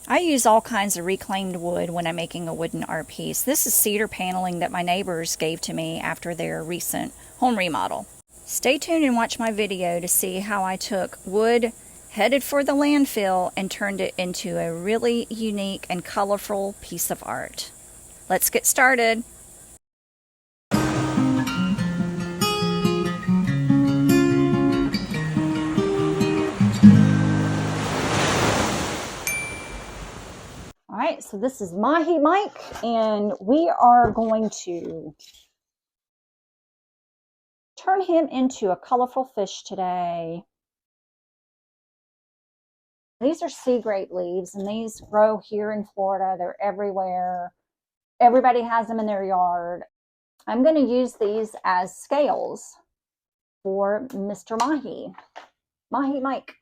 I use all kinds of reclaimed wood when I'm making a wooden art piece. This is cedar paneling that my neighbors gave to me after their recent home remodel. Stay tuned and watch my video to see how I took wood headed for the landfill and turned it into a really unique and colorful piece of art. Let's get started. Alright, so this is Mahi Mike, and we are going to turn him into a colorful fish today. These are sea grape leaves, and these grow here in Florida. They're everywhere. Everybody has them in their yard. I'm going to use these as scales for Mr. Mahi Mike.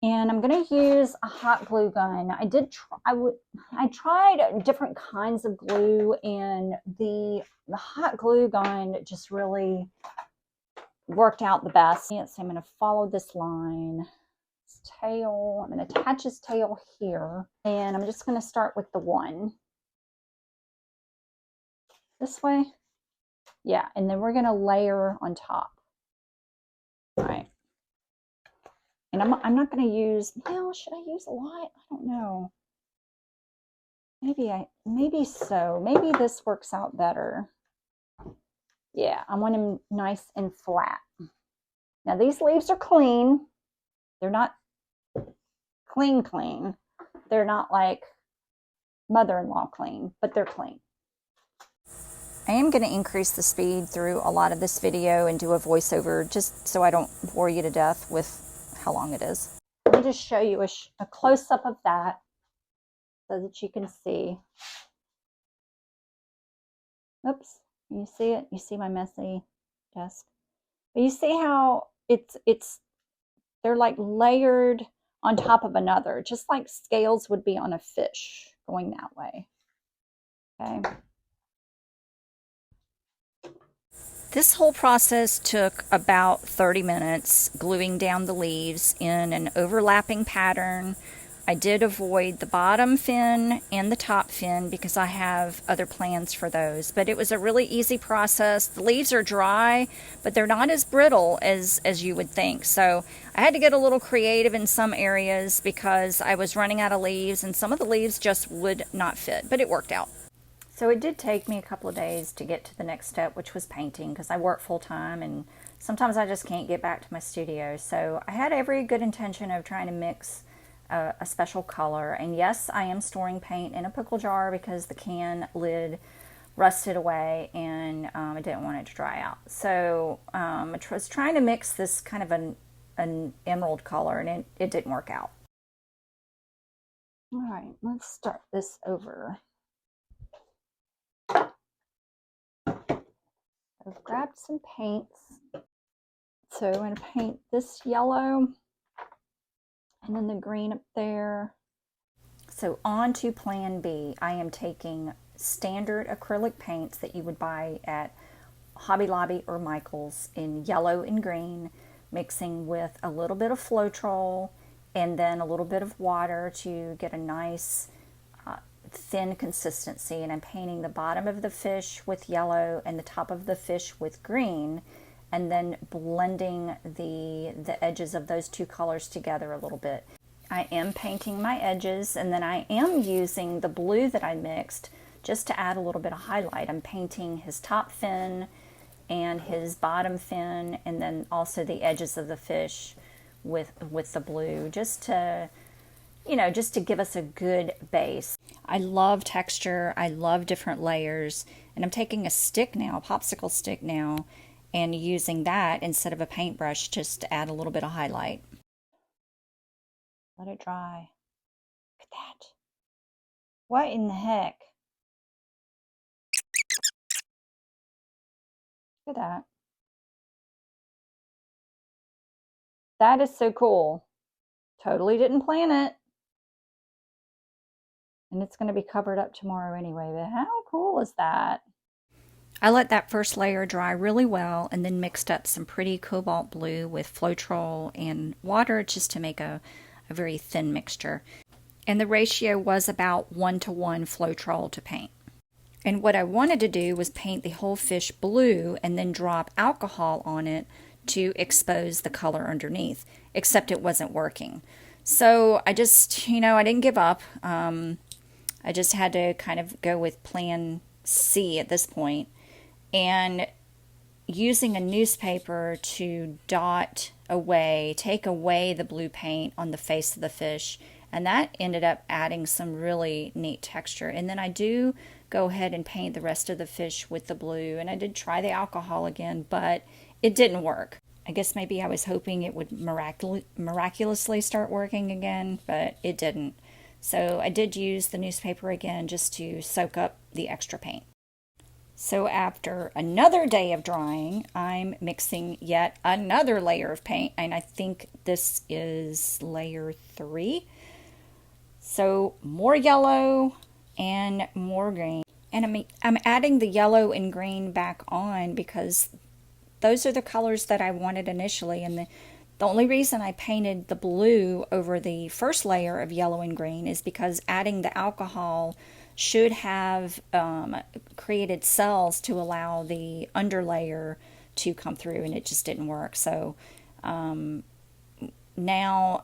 And I'm going to use a hot glue gun. I tried different kinds of glue, and the hot glue gun just really worked out the best. So I'm going to follow this line, his tail. I'm going to attach his tail here, and I'm just going to start with the one. This way. Yeah, and then we're going to layer on top. All right. And I'm not going to use, well, should I use a lot? I don't know. Maybe so. Maybe this works out better. Yeah, I want them nice and flat. Now these leaves are clean. They're not clean. They're not like mother-in-law clean, but they're clean. I am going to increase the speed through a lot of this video and do a voiceover just so I don't bore you to death with how long it is. Let me just show you a close-up of that so that you can see. Oops, you see it? You see my messy desk? But you see how they're like layered on top of another, just like scales would be on a fish going that way. Okay. This whole process took about 30 minutes, gluing down the leaves in an overlapping pattern. I did avoid the bottom fin and the top fin because I have other plans for those, but it was a really easy process. The leaves are dry, but they're not as brittle as you would think. So I had to get a little creative in some areas because I was running out of leaves and some of the leaves just would not fit, but it worked out. So it did take me a couple of days to get to the next step, which was painting, because I work full-time and sometimes I just can't get back to my studio. So I had every good intention of trying to mix a special color. And yes, I am storing paint in a pickle jar because the can lid rusted away and I didn't want it to dry out. So I was trying to mix this kind of an emerald color, and it didn't work out. All right, let's start this over. I've grabbed some paints. So I'm going to paint this yellow and then the green up there. So on to plan B. I am taking standard acrylic paints that you would buy at Hobby Lobby or Michael's in yellow and green, mixing with a little bit of Floetrol and then a little bit of water to get a nice thin consistency. And I'm painting the bottom of the fish with yellow and the top of the fish with green, and then blending the edges of those two colors together a little bit. I am painting my edges, and then I am using the blue that I mixed just to add a little bit of highlight. I'm painting his top fin and his bottom fin, and then also the edges of the fish with the blue, just to give us a good base. I love texture. I love different layers. And I'm taking a stick now, a popsicle stick now, and using that instead of a paintbrush just to add a little bit of highlight. Let it dry. Look at that. What in the heck? Look at that. That is so cool. Totally didn't plan it. And it's going to be covered up tomorrow anyway, but how cool is that? I let that first layer dry really well and then mixed up some pretty cobalt blue with Floetrol and water just to make a very thin mixture. and the ratio was about 1-to-1 Floetrol to paint. And what I wanted to do was paint the whole fish blue and then drop alcohol on it to expose the color underneath, except it wasn't working. So I just, I didn't give up. I just had to kind of go with plan C at this point, and using a newspaper to dot away, take away the blue paint on the face of the fish, and that ended up adding some really neat texture. And then I do go ahead and paint the rest of the fish with the blue, and I did try the alcohol again, but it didn't work. I guess maybe I was hoping it would miraculously start working again, but it didn't. So I did use the newspaper again just to soak up the extra paint. So after another day of drying, I'm mixing yet another layer of paint, and I think this is layer 3. So more yellow and more green. And I'm adding the yellow and green back on because those are the colors that I wanted initially. And the only reason I painted the blue over the first layer of yellow and green is because adding the alcohol should have created cells to allow the underlayer to come through, and it just didn't work. So now,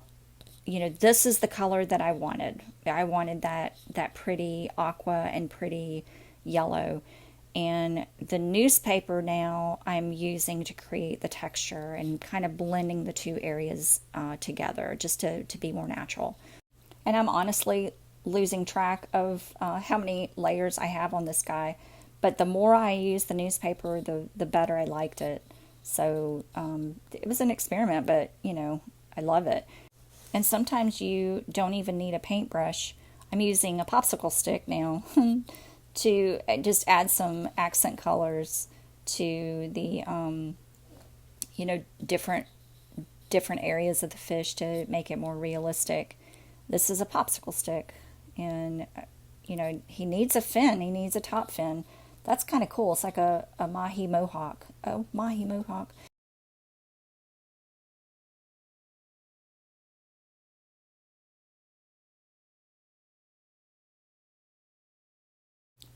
this is the color that I wanted. I wanted that pretty aqua and pretty yellow. And the newspaper now I'm using to create the texture and kind of blending the two areas together just to be more natural. And I'm honestly losing track of how many layers I have on this guy, but the more I use the newspaper, the better I liked it. So it was an experiment, but I love it. And sometimes you don't even need a paintbrush. I'm using a popsicle stick now to just add some accent colors to the different areas of the fish to make it more realistic. This is a popsicle stick, and he needs a fin. He needs a top fin. That's kind of cool. It's like a Mahi Mohawk. Oh, Mahi Mohawk.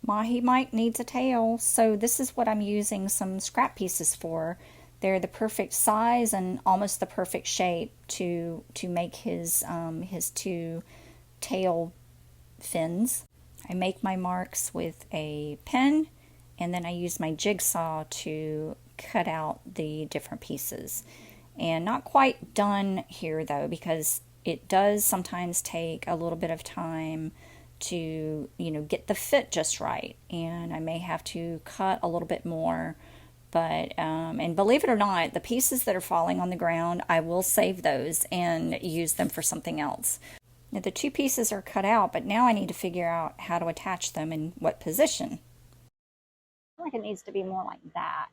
Mahi Mike needs a tail, so this is what I'm using some scrap pieces for. They're the perfect size and almost the perfect shape to make his two tail fins. I make my marks with a pen, and then I use my jigsaw to cut out the different pieces. And not quite done here though, because it does sometimes take a little bit of time to get the fit just right, and I may have to cut a little bit more, but and believe it or not, the pieces that are falling on the ground, I will save those and use them for something else. Now the two pieces are cut out, but now I need to figure out how to attach them in what position. I feel like it needs to be more like that,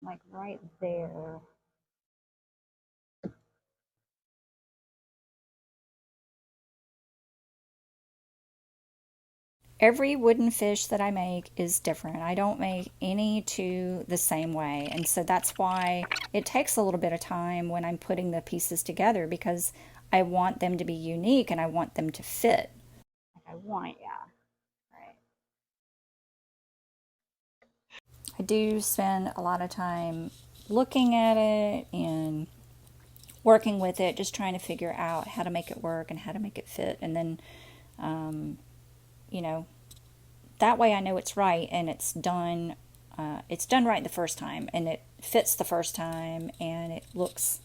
like right there. Every wooden fish that I make is different. I don't make any two the same way. And so that's why it takes a little bit of time when I'm putting the pieces together, because I want them to be unique and I want them to fit. Yeah. Right. I do spend a lot of time looking at it and working with it, just trying to figure out how to make it work and how to make it fit. And then, that way I know it's right and it's done right the first time, and it fits the first time, and it looks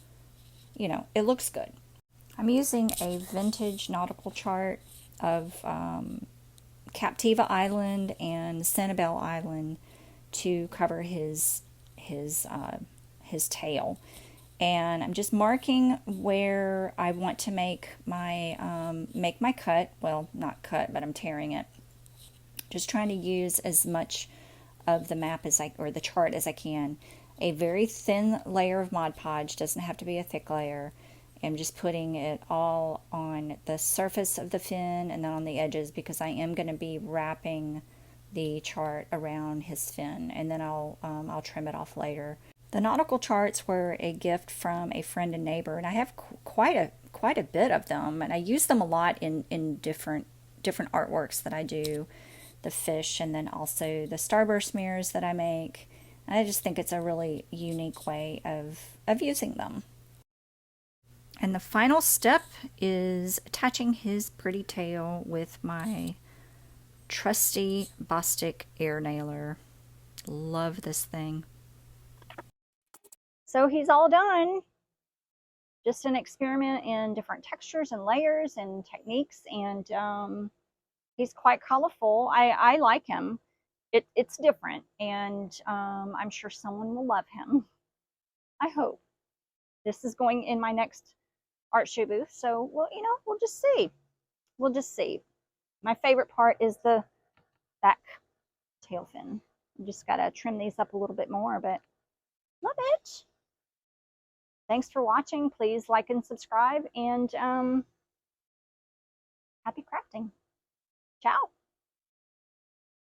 good. I'm using a vintage nautical chart of Captiva Island and Sanibel Island to cover his tail. And I'm just marking where I want to make my cut. Well, not cut, but I'm tearing it. Just trying to use as much of the map or the chart as I can. A very thin layer of Mod Podge, doesn't have to be a thick layer. I'm just putting it all on the surface of the fin and then on the edges, because I am going to be wrapping the chart around his fin, and then I'll trim it off later. The nautical charts were a gift from a friend and neighbor, and I have quite quite a bit of them, and I use them a lot in different artworks that I do, the fish and then also the starburst mirrors that I make. I just think it's a really unique way of using them. And the final step is attaching his pretty tail with my trusty Bostik air nailer. Love this thing. So he's all done. Just an experiment in different textures and layers and techniques, and he's quite colorful. I like him. It's different, and I'm sure someone will love him. I hope. This is going in my next art show booth, so well, we'll just see. We'll just see. My favorite part is the back tail fin. I just gotta trim these up a little bit more, but love it. Thanks for watching. Please like and subscribe, and happy crafting. Ciao.